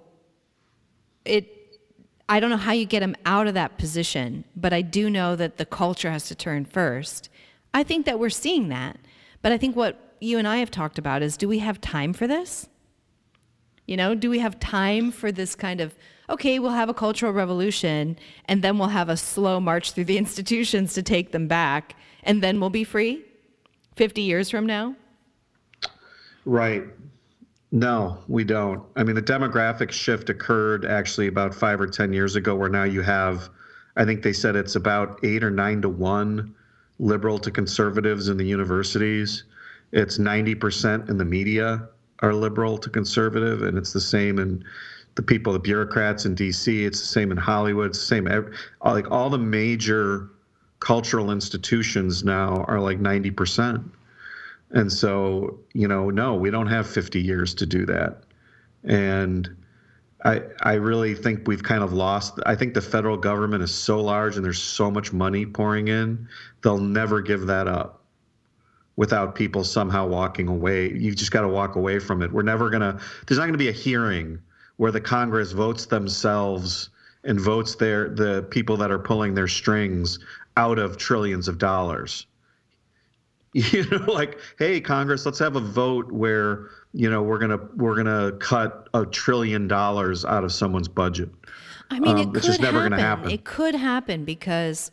I don't know how you get them out of that position, but I do know that the culture has to turn first. I think that we're seeing that. But I think what you and I have talked about is, do we have time for this? Do we have time for this kind of, okay, we'll have a cultural revolution and then we'll have a slow march through the institutions to take them back and then we'll be free 50 years from now? Right. No, we don't. I mean, the demographic shift occurred actually about 5 or 10 years ago, where now you have, I think they said it's about 8 or 9 to 1 liberal to conservatives in the universities. It's 90% in the media are liberal to conservative, and it's the same in the bureaucrats in DC. It's the same in Hollywood. It's the same, like all the major cultural institutions now are like 90%. And so, no, we don't have 50 years to do that. And I really think we've kind of lost. I think the federal government is so large and there's so much money pouring in, they'll never give that up without people somehow walking away. You just got to walk away from it. There's not going to be a hearing where the Congress votes themselves and votes the people that are pulling their strings out of trillions of dollars. Like, hey, Congress, let's have a vote where, we're gonna cut $1 trillion out of someone's budget. I mean, it could it's just never happen. Gonna happen. It could happen because,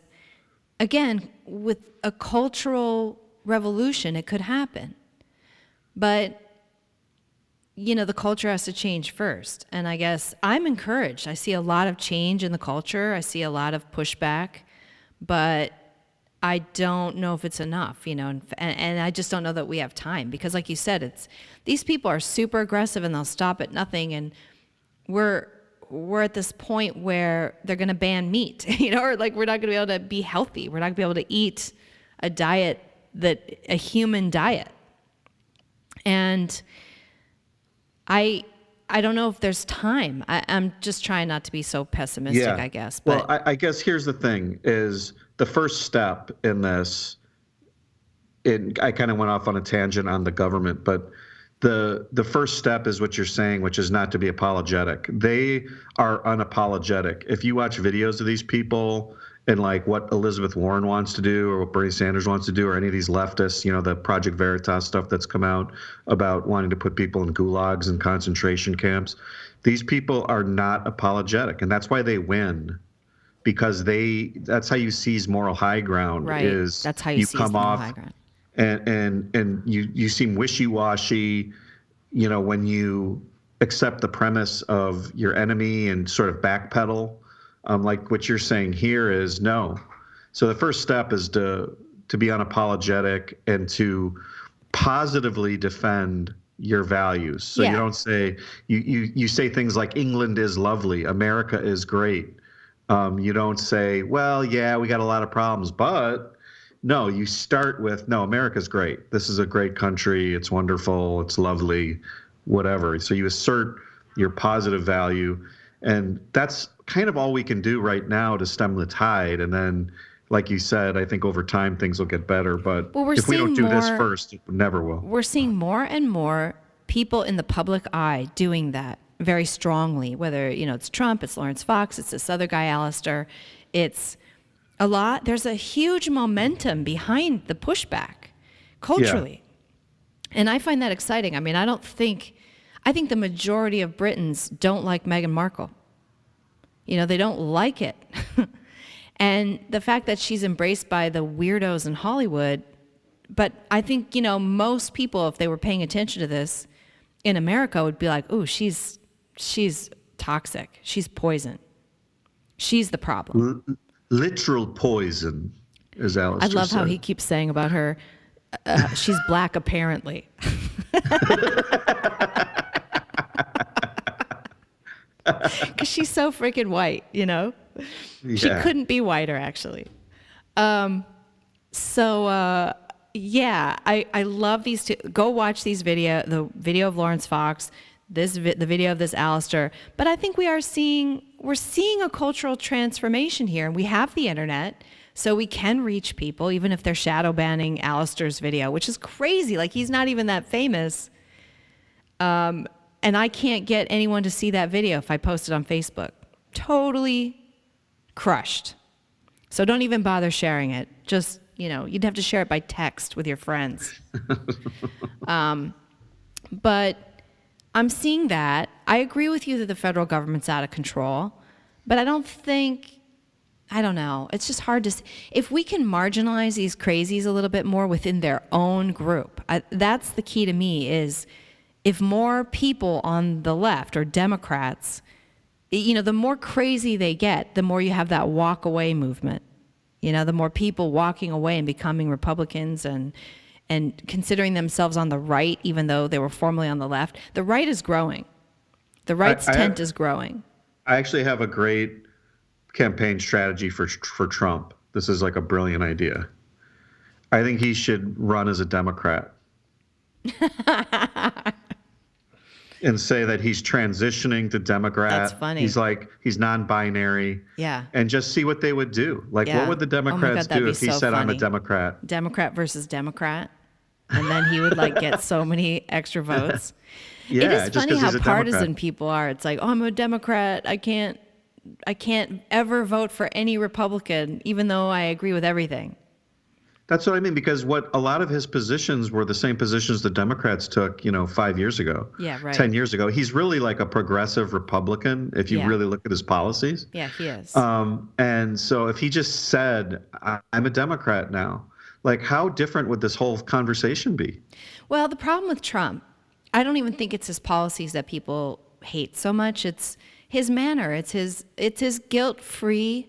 again, with a cultural revolution, it could happen. But, the culture has to change first. And I guess I'm encouraged. I see a lot of change in the culture. I see a lot of pushback, but I don't know if it's enough, and I just don't know that we have time, because like you said, these people are super aggressive and they'll stop at nothing. And we're at this point where they're going to ban meat, or like we're not going to be able to be healthy. We're not going to be able to eat a human diet. And I don't know if there's time. I'm just trying not to be so pessimistic, I guess. But well, I guess here's the thing is, the first step in this, I kind of went off on a tangent on the government, but the first step is what you're saying, which is not to be apologetic. They are unapologetic. If you watch videos of these people and like what Elizabeth Warren wants to do or what Bernie Sanders wants to do or any of these leftists, the Project Veritas stuff that's come out about wanting to put people in gulags and concentration camps, these people are not apologetic, and that's why they win. Because that's how you seize moral high ground. Right. Is that's how you seize come the moral off high ground. And you seem wishy-washy, when you accept the premise of your enemy and sort of backpedal. Like what you're saying here is no. So the first step is to be unapologetic and to positively defend your values. So you don't say you say things like England is lovely, America is great. You don't say, well, yeah, we got a lot of problems, but no, you start with, no, America's great. This is a great country. It's wonderful. It's lovely, whatever. So you assert your positive value. And that's kind of all we can do right now to stem the tide. And then, like you said, I think over time things will get better. But if we don't do this first, it never will. We're seeing more and more people in the public eye doing that very strongly, whether, it's Trump, it's Lawrence Fox, it's this other guy, Alistair. It's a lot. There's a huge momentum behind the pushback culturally. Yeah. And I find that exciting. I mean, I think the majority of Britons don't like Meghan Markle. They don't like it. And the fact that she's embraced by the weirdos in Hollywood, but I think, most people, if they were paying attention to this in America, would be like, oh, she's toxic. She's poison. She's the problem. Literal poison, as Alistair I love said. how he keeps saying about her, she's black apparently. Because she's so freaking white, you know? She Yeah. couldn't be whiter, actually. Yeah, I love these two. Go watch the video of Lawrence Fox, the video of this Alistair. But I think we're seeing a cultural transformation here, and we have the internet, so we can reach people, even if they're shadow banning Alistair's video, which is crazy. Like, he's not even that famous. And I can't get anyone to see that video if I post it on Facebook. Totally crushed. So don't even bother sharing it. Just, you'd have to share it by text with your friends. But I'm seeing that. I agree with you that the federal government's out of control, but I don't know. It's just hard to see. If we can marginalize these crazies a little bit more within their own group, that's the key to me, is if more people on the left or Democrats, the more crazy they get, the more you have that walk away movement. The more people walking away and becoming Republicans and considering themselves on the right, even though they were formerly on the left. The right is growing. The right's tent is growing. I actually have a great campaign strategy for Trump. This is like a brilliant idea. I think he should run as a Democrat. And say that he's transitioning to Democrat. That's funny. He's non-binary. Yeah. And just see what they would do. Like, what would the Democrats do if he said, I'm a Democrat? Democrat versus Democrat. And then he would get so many extra votes. Yeah, it is just funny how he's a partisan Democrat. people are. It's like, I'm a Democrat. I can't ever vote for any Republican, even though I agree with everything. That's what I mean, because a lot of his positions were the same positions the Democrats took, 5 years ago. Yeah, right. 10 years ago. He's really like a progressive Republican if you really look at his policies. Yeah, he is. And so if he just said, I'm a Democrat now, like, how different would this whole conversation be? Well, the problem with Trump, I don't even think it's his policies that people hate so much. It's his manner. It's his guilt-free,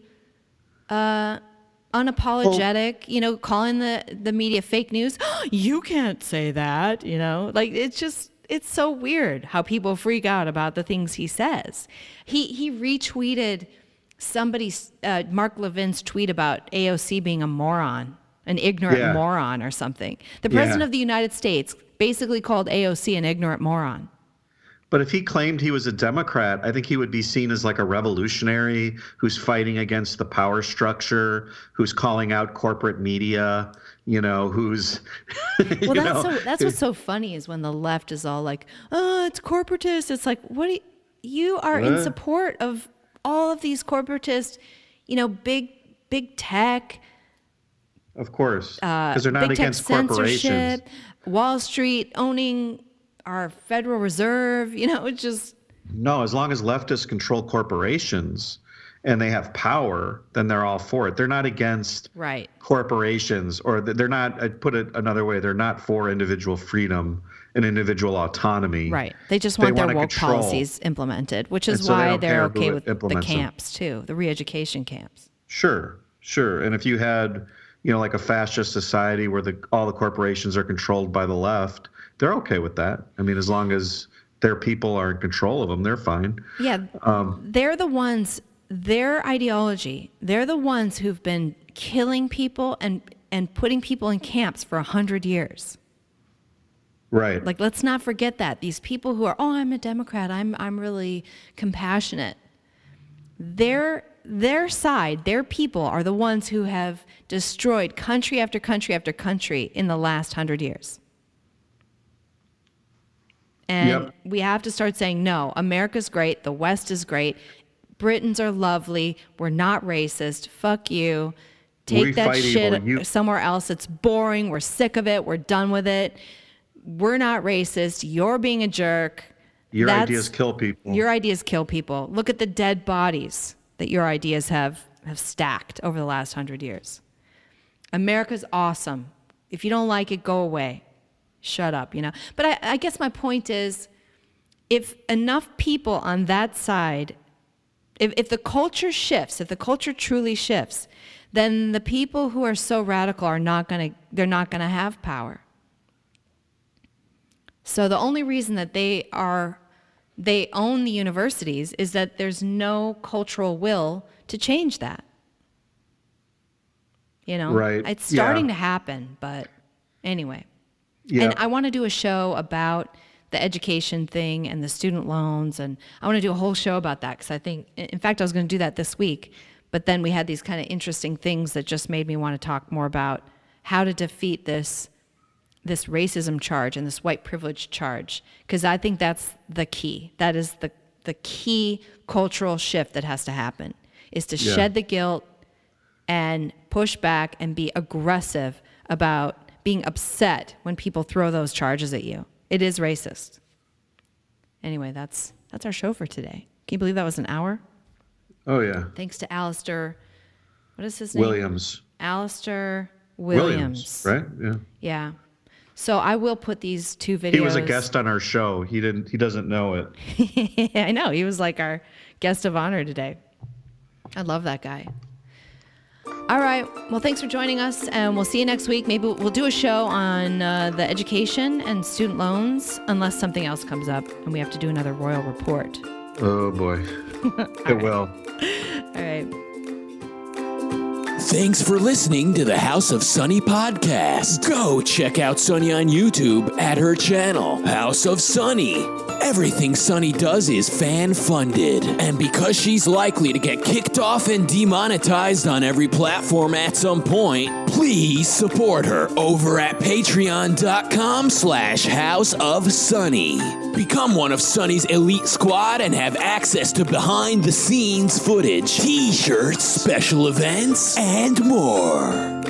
unapologetic, calling the media fake news. You can't say that, it's so weird how people freak out about the things he says. He retweeted Mark Levin's tweet about AOC being a moron, an ignorant moron or something. The president of the United States basically called AOC an ignorant moron. But if he claimed he was a Democrat, I think he would be seen as like a revolutionary who's fighting against the power structure, who's calling out corporate media, who's... Well, that's what's so funny is when the left is all like, oh, it's corporatist. It's like, you are in support of all of these corporatist, big tech. Of course, because they're not big against tech corporations. Censorship, Wall Street owning our Federal Reserve, it's just... No, as long as leftists control corporations and they have power, then they're all for it. They're not against corporations, or they're not, I'd put it another way, they're not for individual freedom and individual autonomy. Right. They just want their woke policies implemented, which is why they're okay with the camps too, the re-education camps. Sure. And if you had, like a fascist society where all the corporations are controlled by the left, they're okay with that. I mean, as long as their people are in control of them, they're fine. Yeah, they're the ones, their ideology, they're the ones who've been killing people and putting people in camps for 100 years. Right. Like, let's not forget that. These people who are, I'm a Democrat, I'm really compassionate. Their side, their people are the ones who have destroyed country after country after country in the last 100 years. And we have to start saying, no, America's great. The West is great. Britons are lovely. We're not racist. Fuck you. Take that shit somewhere else. It's boring. We're sick of it. We're done with it. We're not racist. You're being a jerk. Your ideas kill people. Your ideas kill people. Look at the dead bodies that your ideas have stacked over the last 100 years. America's awesome. If you don't like it, go away. Shut up, But I guess my point is, if enough people on that side, if the culture shifts, if the culture truly shifts, then the people who are so radical they're not gonna have power. So the only reason that they are they own the universities is that there's no cultural will to change that. You know, right. It's starting to happen, but anyway. Yeah. And I want to do a show about the education thing and the student loans, and I want to do a whole show about that because I think, in fact, I was going to do that this week, but then we had these kind of interesting things that just made me want to talk more about how to defeat this racism charge and this white privilege charge, because I think that's the key. That is the key cultural shift that has to happen, is to shed the guilt and push back and be aggressive about being upset when people throw those charges at you. It is racist. Anyway, that's our show for today. Can you believe that was an hour? Oh, yeah. Thanks to Alistair, what is his name? Williams. Alistair Williams. Right? Yeah. Yeah. So I will put these 2 videos. He was a guest on our show. He doesn't know it. I know. He was like our guest of honor today. I love that guy. All right. Well, thanks for joining us, and we'll see you next week. Maybe we'll do a show on the education and student loans, unless something else comes up and we have to do another royal report. Oh, boy. It will. All right. Thanks for listening to the House of Sunny podcast. Go check out Sunny on YouTube at her channel, House of Sunny. Everything Sunny does is fan-funded, and because she's likely to get kicked off and demonetized on every platform at some point, please support her over at patreon.com/House of Sunny. Become one of Sunny's elite squad and have access to behind-the-scenes footage, t-shirts, special events, and more.